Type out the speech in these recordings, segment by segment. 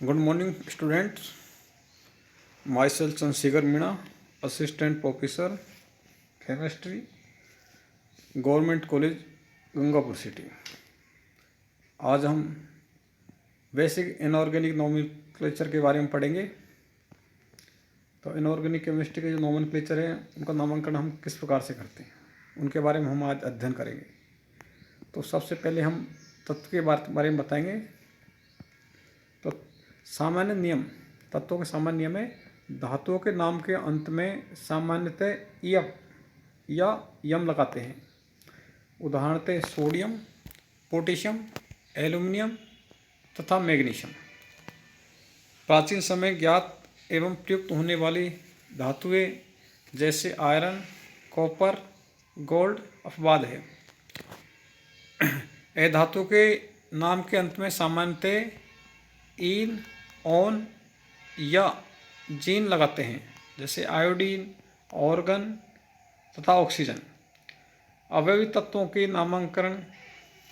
Good morning, students. Myself Chandrasekhar Meena, Assistant Professor, Chemistry, Government College, Gangapur city. आज हम basic inorganic nomenclature के बारे में पढ़ेंगे। तो इनऑर्गेनिक केमिस्ट्री के जो नोमेनक्लेचर हैं उनका नामांकन हम किस प्रकार से करते हैं उनके बारे में हम आज अध्ययन करेंगे। तो सबसे पहले हम तत्व के बारे में बताएंगे। तो सामान्य नियम, तत्वों के सामान्य नियम है धातुओं के नाम के अंत में सामान्यतः यम या यम लगाते हैं। उदाहरणतः सोडियम, पोटेशियम, एल्युमिनियम तथा मैग्नीशियम। प्राचीन समय ज्ञात एवं प्रयुक्त होने वाली धातुएं जैसे आयरन, कॉपर, गोल्ड अपवाद है। ए धातु के नाम के अंत में सामान्यतः इन, ऑन या जीन लगाते हैं, जैसे आयोडीन, ऑर्गन तथा ऑक्सीजन। अवयवी तत्वों के नामांकन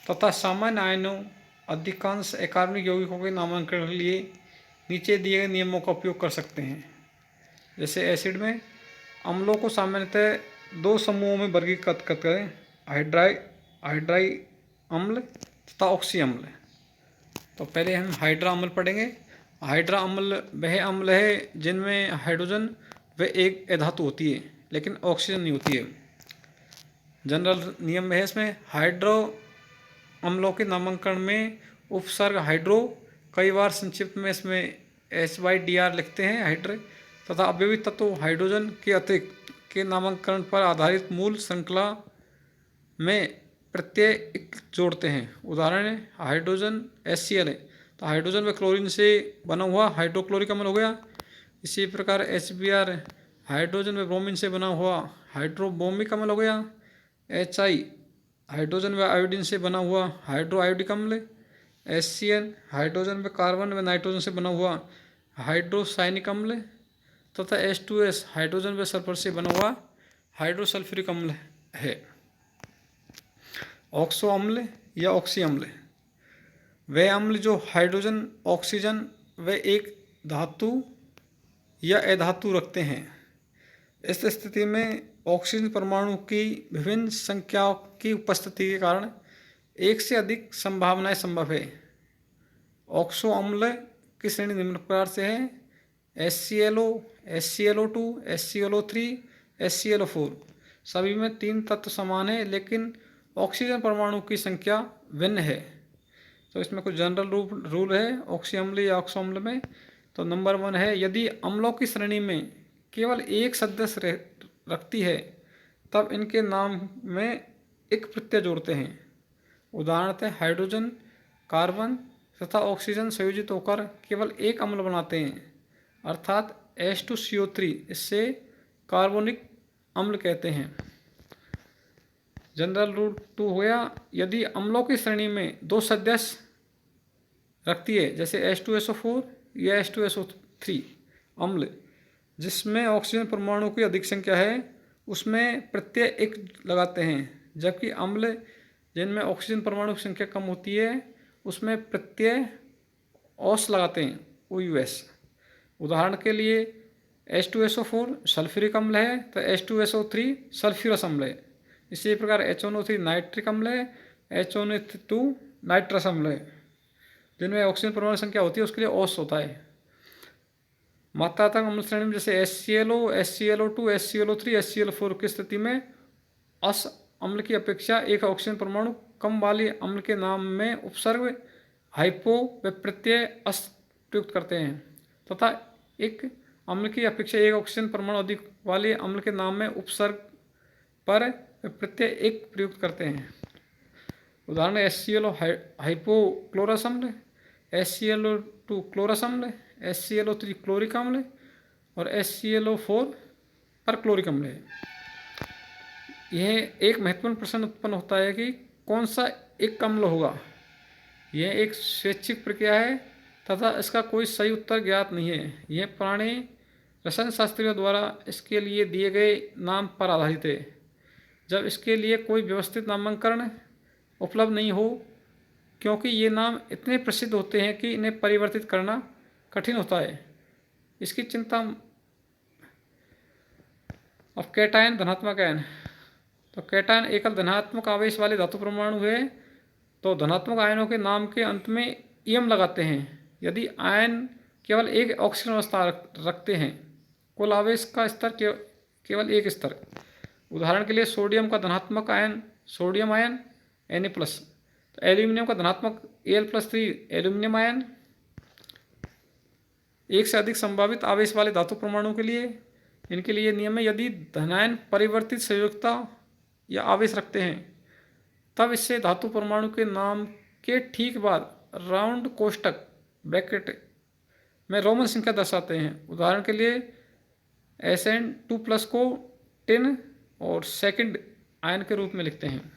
तथा सामान्य आयनों अधिकांश अकार्बनिक यौगिकों के नामांकन के लिए नीचे दिए गए नियमों का उपयोग कर सकते हैं। जैसे एसिड में अम्लों को सामान्यतः दो समूहों में वर्गीकृत करते हैं, हाइड्राई अम्ल तथा ऑक्सी अम्ल। तो पहले हम हाइड्रा अम्ल पढ़ेंगे। हाइड्रा अम्ल वह अम्ल है जिनमें हाइड्रोजन व एक धातु होती है लेकिन ऑक्सीजन नहीं होती है। जनरल नियम है इसमें हाइड्रो अम्लों के नामांकन में उपसर्ग हाइड्रो, कई बार संक्षिप्त में इसमें HYDR लिखते हैं हाइड्रे, तथा अवयवी तत्व हाइड्रोजन के अतिरिक्त के नामांकन पर आधारित मूल श्रृंखला में प्रत्यय जोड़ते हैं। उदाहरण है हाइड्रोजन HCl है तो हाइड्रोजन व क्लोरीन से बना हुआ हाइड्रोक्लोरिक अम्ल हो गया। इसी प्रकार HBr हाइड्रोजन व ब्रोमीन से बना हुआ हाइड्रोब्रोमिक अम्ल हो गया। HI हाइड्रोजन व आयोडीन से बना हुआ हाइड्रो आयोडिक अम्ल। HCl हाइड्रोजन व कार्बन व नाइट्रोजन से बना हुआ हाइड्रोसायनिक अम्ल तथा H2S हाइड्रोजन व सल्फर से बना हुआ हाइड्रोसल्फ्यूरिक अम्ल है। ऑक्सो अम्ल या ऑक्सी अम्ल वह अम्ल जो हाइड्रोजन, ऑक्सीजन व एक धातु या अधातु रखते हैं। इस स्थिति में ऑक्सीजन परमाणु की विभिन्न संख्याओं की उपस्थिति के कारण एक से अधिक संभावनाएं संभव है। ऑक्सो अम्ल की श्रेणी निम्न प्रकार से है HClO, HClO2, HClO3, HClO4। सभी में 3 तत्व समान है लेकिन ऑक्सीजन परमाणु की संख्या भिन्न है। तो इसमें कुछ जनरल रूल है ऑक्सी अम्ल या ऑक्सो अम्ल में। तो नंबर 1 है यदि अम्लों की श्रेणी में केवल एक सदस्य रखती है तब इनके नाम में एक प्रत्यय जोड़ते हैं। उदाहरणतः हाइड्रोजन, कार्बन तथा ऑक्सीजन संयोजित होकर केवल एक अम्ल बनाते हैं, अर्थात H2CO3। इससे कार्बोनिक अम्ल कहते हैं। जनरल रूल 2 हो गया यदि अम्लों की श्रेणी में 2 सदस्य रखती है, जैसे H2SO4 या H2SO3 अम्ल जिसमें ऑक्सीजन परमाणु की अधिक संख्या है, उसमें प्रत्यय एक लगाते हैं, जबकि अम्ल जिनमें ऑक्सीजन परमाणु की संख्या कम होती है उसमें प्रत्यय OS लगाते हैं, OUS। उदाहरण के लिए H2SO4 सल्फ्यूरिक अम्ल है तो H2SO3 सल्फ्यूरस अम्ल है। इसी प्रकार HNO3 नाइट्रिक अम्ल है, HNO2 नाइट्रस अम्ल है। जिनमें ऑक्सीजन परमाणु संख्या होती है उसके लिए OS होता है। मात्रात्मक अम्ल श्रेणी में जैसे HClO, HClO2, HClO3, HClO4 की स्थिति में अस अम्ल की अपेक्षा एक ऑक्सीजन परमाणु कम वाले अम्ल के नाम में उपसर्ग हाइपो व प्रत्यय अस प्रयुक्त करते हैं, तथा एक अम्ल की अपेक्षा एक ऑक्सीजन परमाणु अधिक वाले अम्ल के नाम में उपसर्ग पर प्रत्यय एक प्रयुक्त करते हैं। उदाहरण HClO हाइपोक्लोरस अम्ल, HClO2 क्लोरस अम्ल, HClO3 क्लोरिक अम्ल और HClO4 परक्लोरिक अम्ल है। यह एक महत्वपूर्ण प्रश्न उत्पन्न होता है कि कौन सा एक अम्ल होगा। यह एक स्वैच्छिक प्रक्रिया है तथा इसका कोई सही उत्तर ज्ञात नहीं है। यह पुराने रसायन शास्त्रियों द्वारा इसके लिए दिए गए नाम पर आधारित है। जब इसके लिए कोई व्यवस्थित नामांकन उपलब्ध नहीं हो, क्योंकि ये नाम इतने प्रसिद्ध होते हैं कि इन्हें परिवर्तित करना कठिन होता है। इसकी चिंता। अब कैटायन, धनात्मक आयन। तो कैटायन एकल धनात्मक आवेश वाले धातु परमाणु है, तो धनात्मक आयनों के नाम के अंत में ईएम लगाते हैं यदि आयन केवल एक ऑक्सीजन अवस्था रखते हैं। कुल आवेश का स्तर केवल एक स्तर। उदाहरण के लिए सोडियम का धनात्मक आयन सोडियम आयन Na+। तो एल्यूमिनियम का धनात्मक Al+3 एल्यूमिनियम आयन। एक से अधिक संभावित आवेश वाले धातु परमाणु के लिए इनके लिए नियम है, यदि धनायन परिवर्तित संयोजकता या आवेश रखते हैं तब इससे धातु परमाणु के नाम के ठीक बाद राउंड कोष्ठक ब्रैकेट में रोमन संख्या दर्शाते हैं। उदाहरण के लिए Sn2+ को टिन और सेकंड आयन के रूप में लिखते हैं।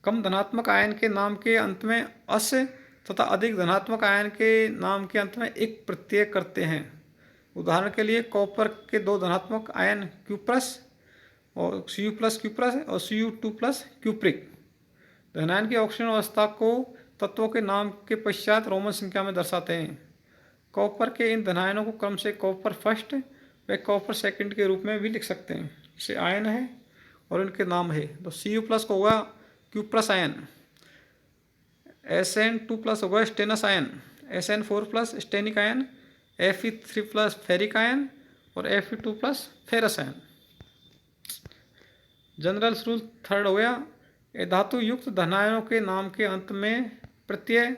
कम धनात्मक आयन के नाम के अंत में अस तथा अधिक धनात्मक आयन के नाम के अंत में एक प्रत्यय करते हैं। उदाहरण के लिए कॉपर के 2 धनात्मक आयन क्यूप्रस और Cu+ क्यूप्रस और Cu2+ क्यूप्रिक। धनायन की ऑक्सीजन अवस्था को तत्वों के नाम के पश्चात रोमन संख्या में दर्शाते हैं। कॉपर के इन धनायनों को क्रम से कॉपर फर्स्ट व कॉपर सेकंड के रूप में भी लिख सकते हैं। इसे आयन है और इनके नाम है। तो Cu+ को होगा क्यूप्रस आयन, Sn2+ होगा stannous ion, Sn4+ stannic ion, Fe3+ ferric ion और Fe2+ ferrous ion. General rule third हो गया, धातु युक्त धनायनों के नाम के अंत में प्रत्यय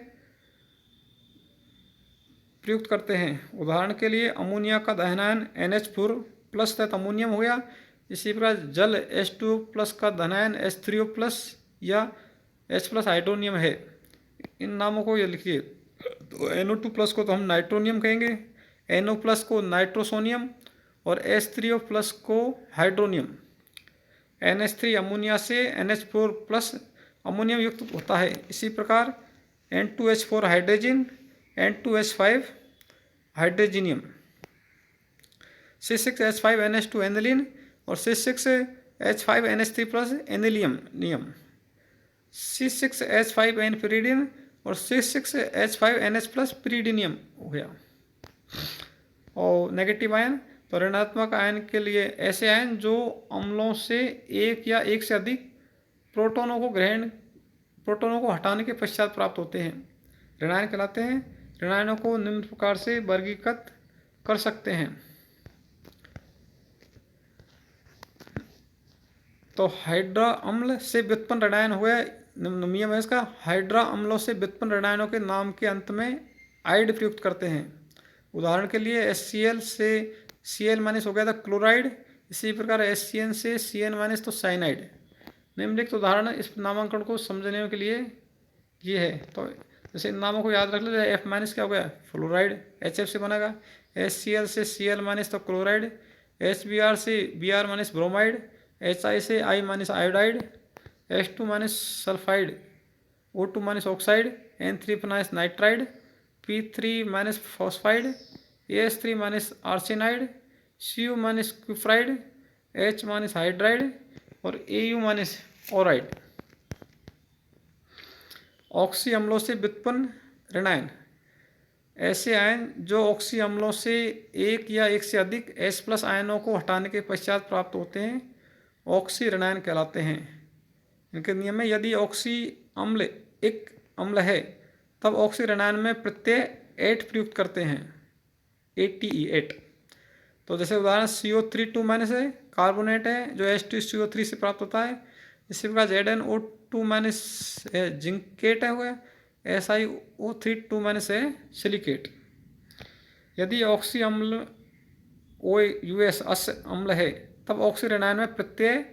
प्रयुक्त करते हैं। उदाहरण के लिए अमोनिया का धनायन NH4+ तथा अमोनियम हो गया। इसी प्रकार जल H2O+ का धनायन H3O+ या H+ हाइड्रोनियम है। इन नामों को ये लिखिए। तो NO2+ को तो हम नाइट्रोनियम कहेंगे, NO+ को नाइट्रोसोनियम और H3O+ को हाइड्रोनियम। NH3 अमोनिया से NH4+ अमोनियम युक्त होता है। इसी प्रकार N2H4 hydrogen, N2H5 हाइड्रोजीनियम, C6H5NH2 aniline और C6H5NH3+ एनिलियम, C6H5N pyridine और C6H5NH+ pyridinium हो गया। और नेगेटिव आयन, तो ऋणात्मक आयन के लिए ऐसे आयन जो अम्लों से एक या एक से अधिक प्रोटोनों को हटाने के पश्चात प्राप्त होते हैं, ऋणायन कहलाते हैं। ऋणायनों को निम्न प्रकार से वर्गीकृत कर सकते हैं। तो हाइड्रा अम्ल से व्युत्पन्न ऋणायन हुआ, नियम है इसका, हाइड्रा अम्लों से व्युत्पन्न ऋणायनों के नाम के अंत में आइड प्रयुक्त करते हैं। उदाहरण के लिए HCl से Cl- हो गया था क्लोराइड। इसी प्रकार HCN से Cn- तो साइनाइड। निम्नलिखित उदाहरण इस नामांकन को समझने के लिए ये है। तो जैसे इन नामों को याद रख लीजिए। F- क्या हो गया, फ्लोराइड, HF से बनेगा। HCl से Cl- तो क्लोराइड, HBr से Br- ब्रोमाइड, HI से I- iodide, H2- sulphide, O2- oxide, N3- nitride, P3- phosphide, AH3- arsenide, Cu- क्यूफ्राइड, H- hydride और Au- ओराइड। ऑक्सी अम्लों से व्युत्पन्न ऋणायन, ऐसे आयन जो ऑक्सी अम्लों से एक या एक से अधिक H+ आयनों को हटाने के पश्चात प्राप्त होते हैं, ऑक्सी ऋणायन कहलाते हैं। इनके नियम में, यदि ऑक्सी अम्ल एक अम्ल है तब ऑक्सी ऋणायन में प्रत्यय 8 प्रयुक्त करते हैं, ATE8। तो जैसे उदाहरण CO3 है, कार्बोनेट है जो H2CO3 से प्राप्त होता है। इसी प्रकार ZnO2- जिंकेट है हुआ, SiO3 है सिलिकेट। यदि ऑक्सी अम्ल OUS अस अम्ल है तब ऑक्सी ऋणायन में प्रत्यय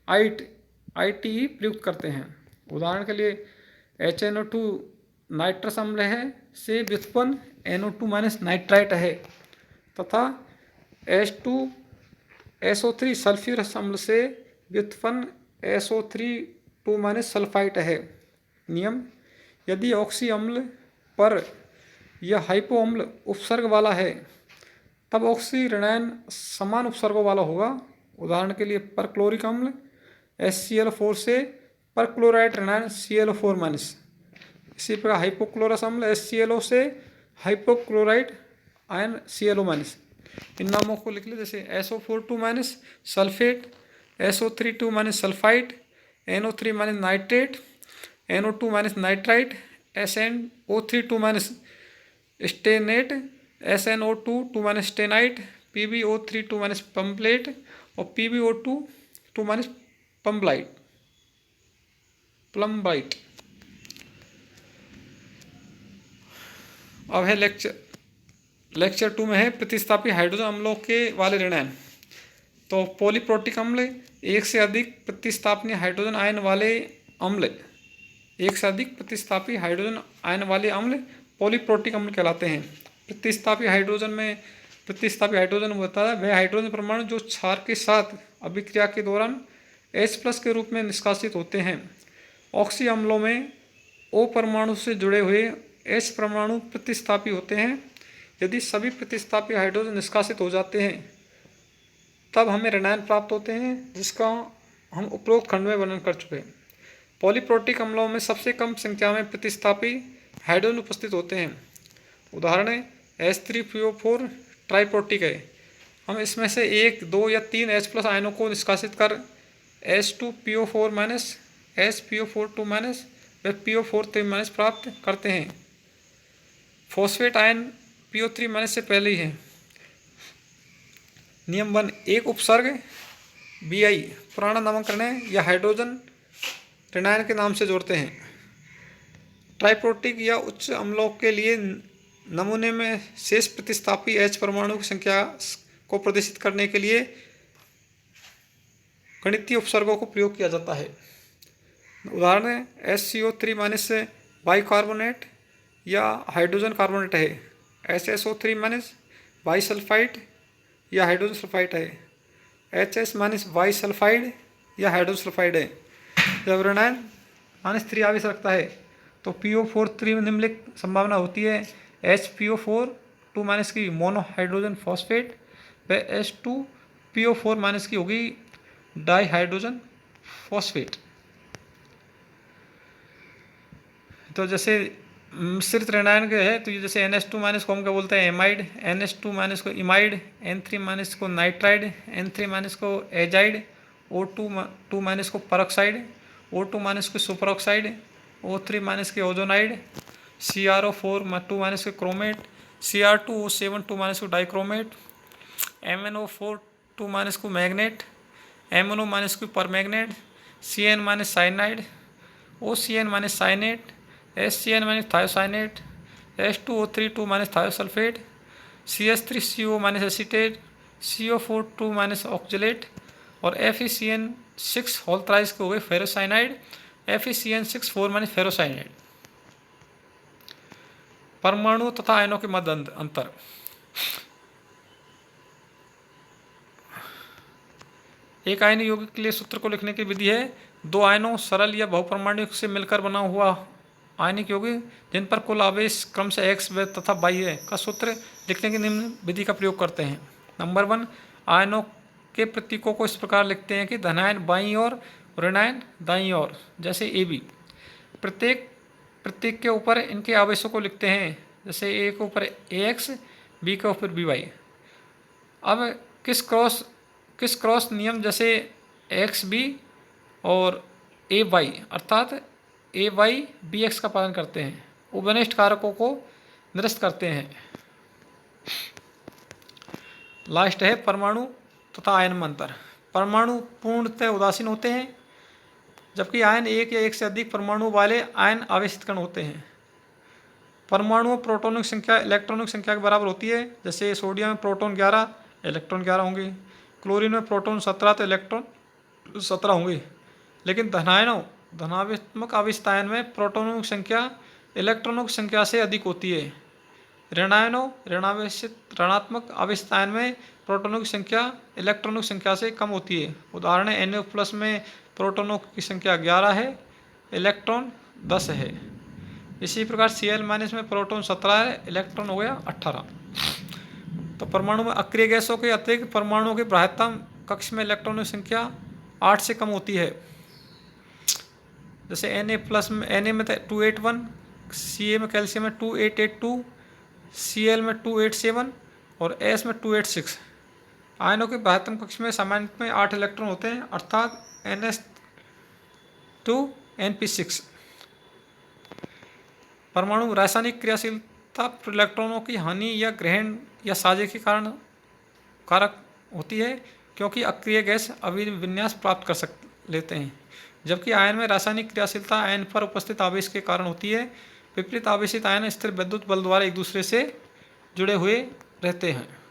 ITE प्रयुक्त करते हैं। उदाहरण के लिए HNO2 नाइट्रस अम्ल है से व्युत्पन्न NO2- नाइट्राइट है तथा H2SO3 सल्फ्यूरस अम्ल से व्युत्पन्न SO3 सल्फाइट है। नियम, यदि ऑक्सी अम्ल पर यह हाइपो अम्ल उपसर्ग वाला है तब ऑक्सी ऋणायन समान उपसर्गों वाला होगा। उदाहरण के लिए परक्लोरिक अम्ल HCl4 से परक्लोराइड ऋणायन Cl4-। इसी प्रकार हाइपोक्लोरस अम्ल HClO से हाइपोक्लोराइड आयन ClO माइनस। इन नामों को लिख ले, जैसे SO4 minus sulphate, SO3 minus sulphide, NO3 minus nitrate, NO2 minus nitrite, SnO3 minus stannate, SnO2 minus stannite, PbO3 minus plumbate और PbO2 माइनस प्लम्बाइट। अब है लेक्चर 2 में है प्रतिस्थापी हाइड्रोजन अम्लों के वाले ऋणायन। तो पॉलीप्रोटिक अम्ल, एक से अधिक प्रतिस्थापनी हाइड्रोजन आयन वाले अम्ल, एक से अधिक प्रतिस्थापी हाइड्रोजन आयन वाले अम्ल पॉलीप्रोटिक अम्ल कहलाते हैं। प्रतिस्थापी हाइड्रोजन होता है वह हाइड्रोजन परमाणु जो क्षार के साथ अभिक्रिया के दौरान H+ के रूप में निष्कासित होते हैं। ऑक्सी अम्लों में O परमाणु से जुड़े हुए H परमाणु प्रतिस्थापी होते हैं। यदि सभी प्रतिस्थापी हाइड्रोजन निष्कासित हो जाते हैं तब हमें ऋणायन प्राप्त होते हैं, जिसका हम उपरोक्त खंड में वर्णन कर चुके हैं। पॉलीप्रोटिक अम्लों में सबसे कम संख्या में प्रतिस्थापी हाइड्रोजन उपस्थित होते हैं। उदाहरण है H3PO4 ट्राइप्रोटिक है। हम इसमें से 1, 2 या 3 H+ आयनों को निष्कासित कर H2PO4 माइनस, SPO42 माइनस व PO43 माइनस प्राप्त करते हैं। फॉस्फेट आयन PO3 माइनस से पहले ही है। नियम 1, एक उपसर्ग Bi पुराना नामकरण है या हाइड्रोजन ऋणायन के नाम से जोड़ते हैं। ट्राइप्रोटिक या उच्च अम्लों के लिए नमूने में शेष प्रतिस्थापी H परमाणु की संख्या को प्रदर्शित करने के लिए गणितीय उपसर्गों को प्रयोग किया जाता है। उदाहरण है SCO3 माइनस बाइकार्बोनेट या हाइड्रोजन कार्बोनेट है। HSO3 माइनस बाइसल्फाइड या हाइड्रोजन सल्फाइड है। HS माइनस बाइसल्फाइड या हाइड्रोजन सल्फाइड है। जब ऋणायन -3 आवेश रखता है तो PO43 में निम्नलिखित संभावना होती है। HPO4 माइनस की मोनो हाइड्रोजन फॉस्फेट व H2PO4 माइनस की होगी डाई हाइड्रोजन फॉस्फेट। तो जैसे मिश्रित ऋणायन के है तो ये जैसे NH2 माइनस को हम क्या बोलते हैं, एमाइड, NH2 माइनस को इमाइड, N3 माइनस को नाइट्राइड, N3 माइनस को एजाइड, O2 माइनस को परऑक्साइड, O2 माइनस को सुपरऑक्साइड, O3 माइनस के ओजोनाइड, CrO4 माइनस के क्रोमेट, Cr2O7 माइनस को डाइक्रोमेट, MnO4 माइनस को मैग्नेट, MnO माइनस को permanganate, Cn minus cyanide, OCN minus cyanate, SCN minus thiocyanate, H2O3 minus thiosulphate, CH3CO minus acetate, CO4 minus oxalate और FeCN6 whole thrice के हो गए ferrocyanide, FeCN6 minus ferrocyanide. परमाणु तथा आयनों के मध्य अंतर। एक आयन यौगिक के लिए सूत्र को लिखने की विधि है, दो आयनों सरल या बहुपरमाणु से मिलकर बना हुआ आयनिक यौगिक जिन पर कुल आवेश क्रम से x तथा y है का सूत्र लिखने की निम्न विधि का प्रयोग करते हैं। नंबर 1, आयनों के प्रतीकों को इस प्रकार लिखते हैं कि धनायन बाईं ओर, ऋणायन दाईं ओर, जैसे AB। प्रत्येक प्रतीक के ऊपर इनके आवेशों को लिखते हैं, जैसे A के ऊपर AX, B के ऊपर BY। अब किस क्रॉस नियम जैसे XB और AY अर्थात AY BX का पालन करते हैं, उभयनिष्ठ कारकों को निरस्त करते हैं। लास्ट है परमाणु तथा आयन में अंतर। परमाणु पूर्णतः उदासीन होते हैं, जबकि आयन एक या एक से अधिक परमाणु वाले आयन आवेशित कण होते हैं। परमाणुओं प्रोटॉनों की संख्या इलेक्ट्रॉनों की संख्या के बराबर होती है। जैसे सोडियम में प्रोटॉन 11, इलेक्ट्रॉन 11 होंगे। क्लोरीन में प्रोटॉन 17 तो इलेक्ट्रॉन 17 होंगे। लेकिन धनात्मक आवेशित आयन में प्रोटॉनों की संख्या इलेक्ट्रॉनों की संख्या से अधिक होती है। ऋणात्मक आवेशित आयन में प्रोटॉनों की संख्या इलेक्ट्रॉनों की संख्या से कम होती है। उदाहरण है Na+ में प्रोटॉनों की संख्या 11 है, इलेक्ट्रॉन 10 है। इसी प्रकार Cl- में प्रोटॉन 17 है, इलेक्ट्रॉन हो गया 18। तो परमाणु में अक्रिय गैसों के अतिरिक्त परमाणुओं के बाह्यतम कक्ष में इलेक्ट्रॉनों की संख्या 8 से कम होती है। जैसे Na+ में 281, Ca में कैल्शियम में 2882, Cl में 287 और S में 286। आयनों के बाह्यतम कक्ष में सामान्य में 8 इलेक्ट्रॉन होते हैं, अर्थात NS2 NP6। परमाणु रासायनिक क्रियाशीलता इलेक्ट्रॉनों की हानि या ग्रहण या साझे के कारण कारक होती है, क्योंकि अक्रिय गैस अभिविन्यास प्राप्त कर लेते हैं, जबकि आयन में रासायनिक क्रियाशीलता आयन पर उपस्थित आवेश के कारण होती है। विपरीत आवेशित आयन स्थिर विद्युत बल द्वारा एक दूसरे से जुड़े हुए रहते हैं।